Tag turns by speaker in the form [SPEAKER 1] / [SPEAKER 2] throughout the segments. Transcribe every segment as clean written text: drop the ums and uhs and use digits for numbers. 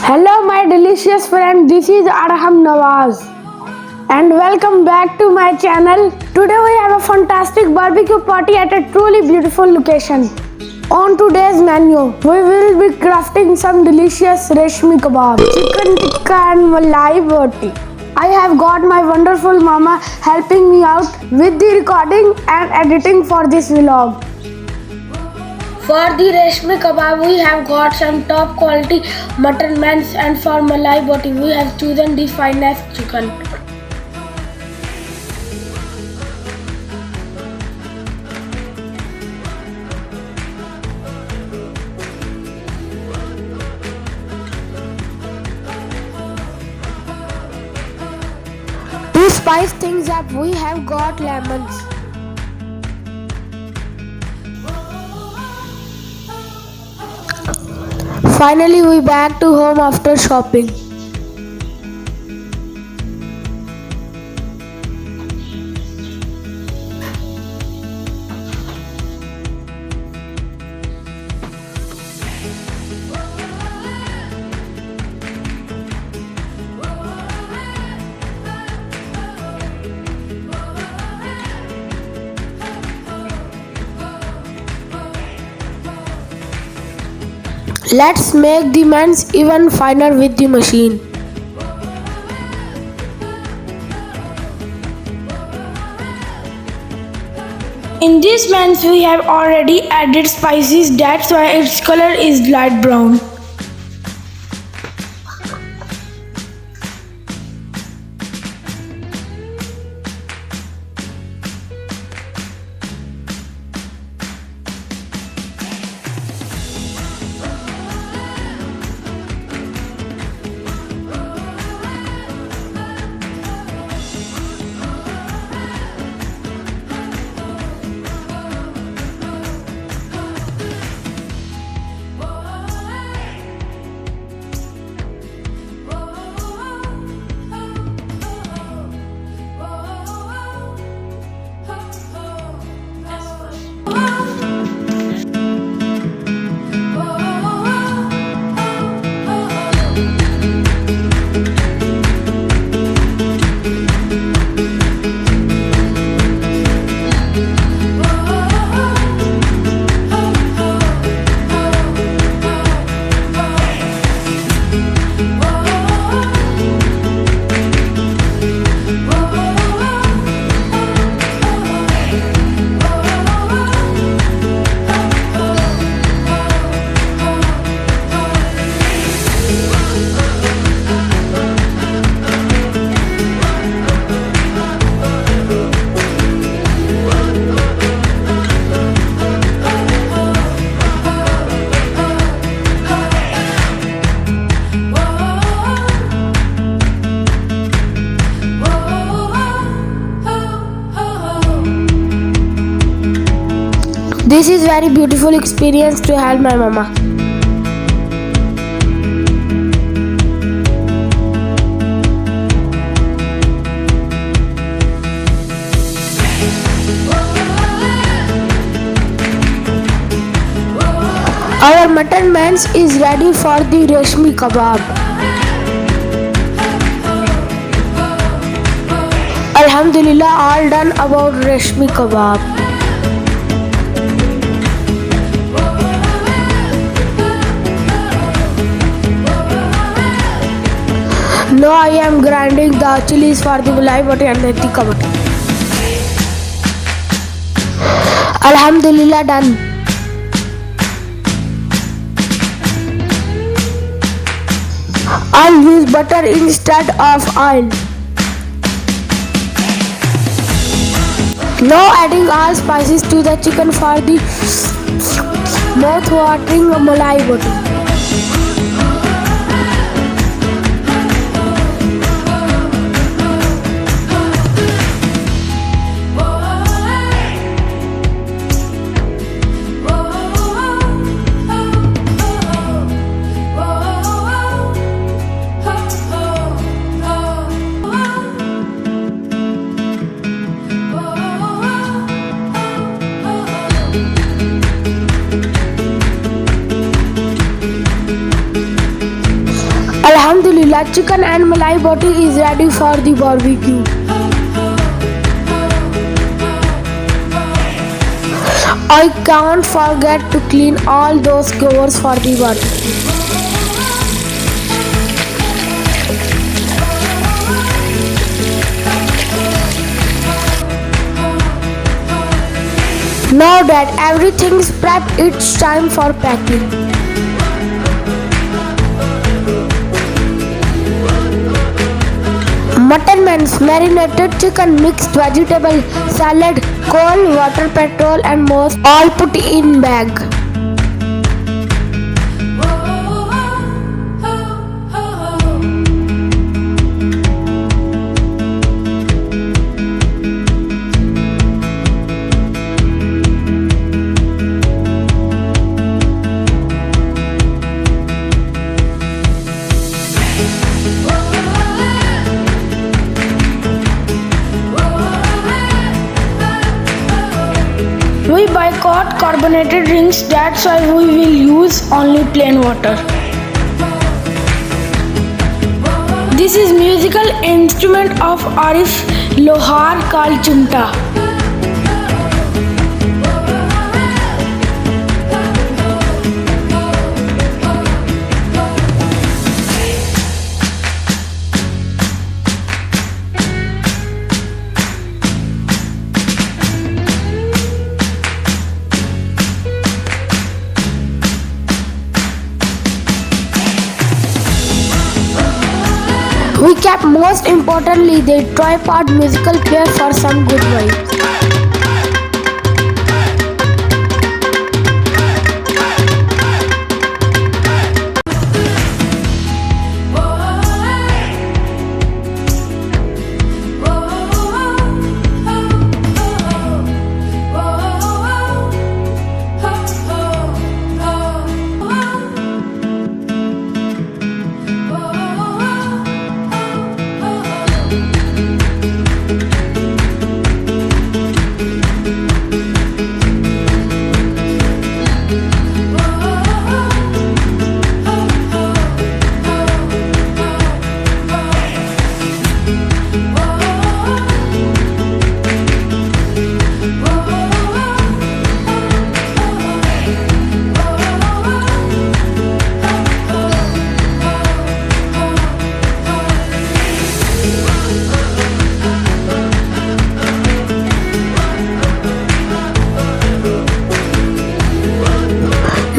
[SPEAKER 1] Hello, my delicious friend. This is Arham Nawaz, and welcome back to my channel. Today we have a fantastic barbecue party at a truly beautiful location. On today's menu, we will be crafting some delicious reshmi kebab, chicken tikka, and malai roti. I have got my wonderful mama helping me out with the recording and editing for this vlog. For the reshmi kebab, we have got some top quality mutton mince, and for malai roti, we have chosen the finest chicken. To spice things up, we have got lemons. Finally, we back to home after shopping. Let's make the mince even finer with the machine. In this mince we have already added spices, that's why its color is light brown. This is very beautiful experience to help my mama. Our mutton mince is ready for the reshmi kebab. Alhamdulillah, all done about reshmi kebab. Now I am grinding the chilies for the malai roti and the tikka roti. Alhamdulillah, done. I'll use butter instead of oil. Now adding all spices to the chicken for the mouth-watering malai roti. Alhamdulillah, chicken and malai boti is ready for the barbecue. I can't forget to clean all those covers for the barbecue. Now that everything is prepped, it's time for packing. Mutton means marinated chicken, mixed vegetable, salad, cold water, petrol and most all put in bag. We boycott carbonated drinks, that's why we will use only plain water. This is musical instrument of Arif Lohar called chumta. We kept most importantly the tripod musical player for some good vibes.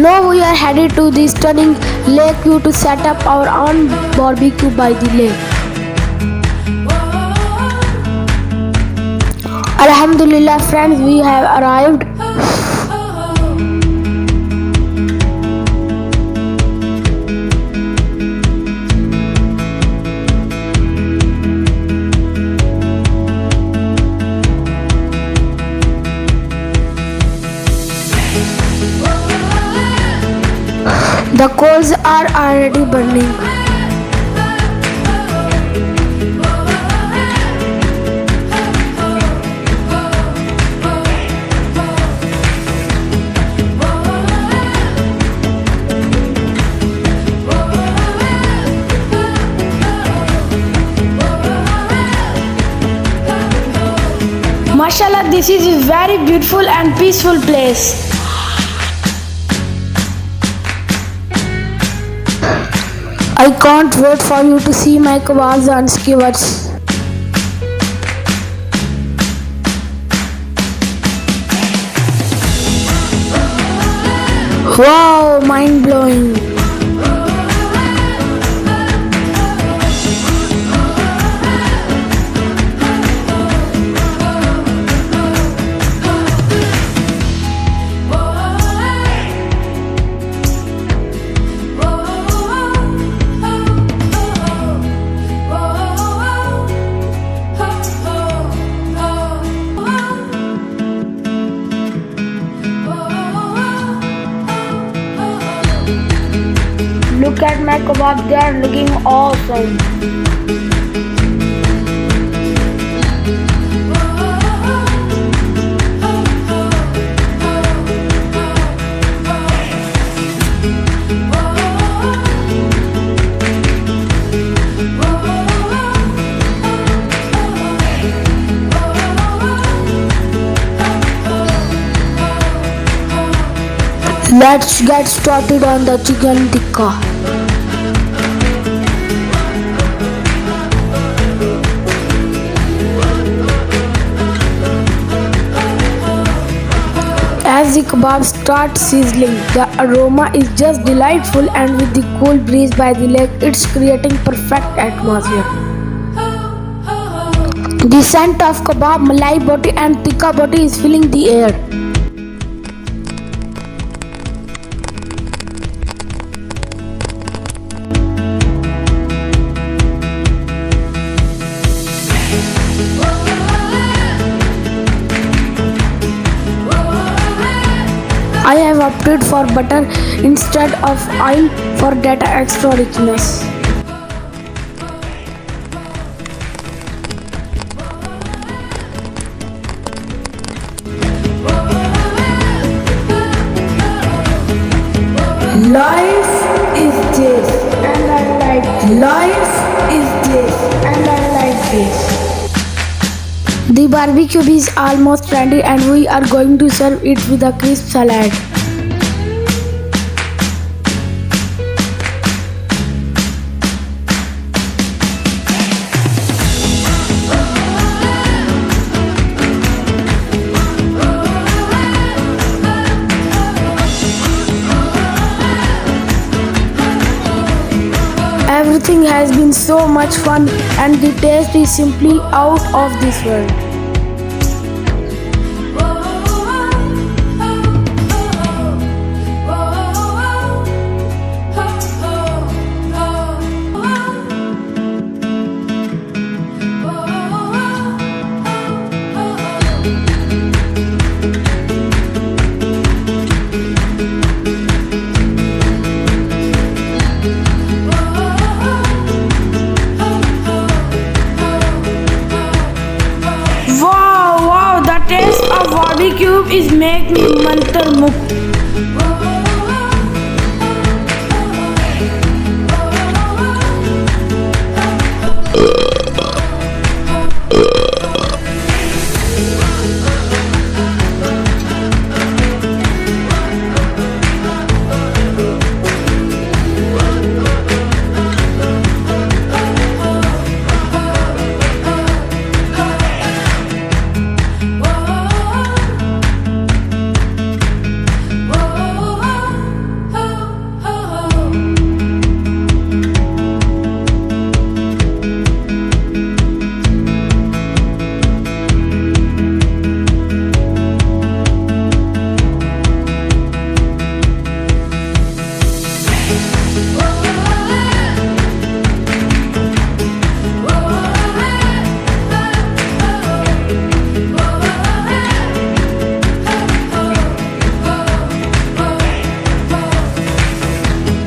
[SPEAKER 1] Now we are headed to the stunning lake view to set up our own barbecue by the lake. Alhamdulillah friends, we have arrived. The coals are already burning. Mashallah, this is a very beautiful and peaceful place. I can't wait for you to see my kebabs and skewers. Wow, mind blowing. Look at my kebab, they are looking awesome. Let's get started on the chicken tikka. As the kebab starts sizzling, the aroma is just delightful, and with the cool breeze by the lake, it's creating perfect atmosphere. The scent of kebab, malai boti and tikka boti is filling the air. I have opted for butter instead of oil for that extra richness. Life is this, and I like this. Life is this, and I like this. The barbecue is almost ready, and we are going to serve it with a crisp salad. Everything has been so much fun, and the taste is simply out of this world. Wow, the taste of BBQ is making me mantar-mukht.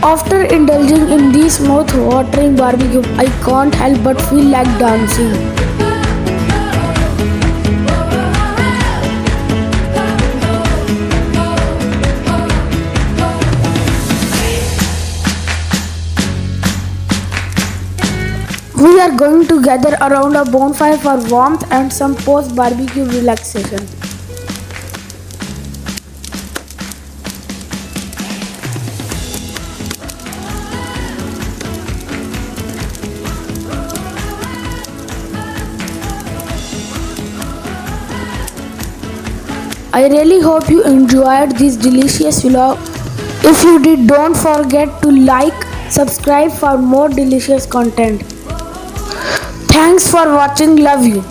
[SPEAKER 1] After indulging in this mouth-watering barbecue, I can't help but feel like dancing. We are going to gather around a bonfire for warmth and some post-barbecue relaxation. I really hope you enjoyed this delicious vlog. If you did, don't forget to like, subscribe for more delicious content. Thanks for watching. Love you.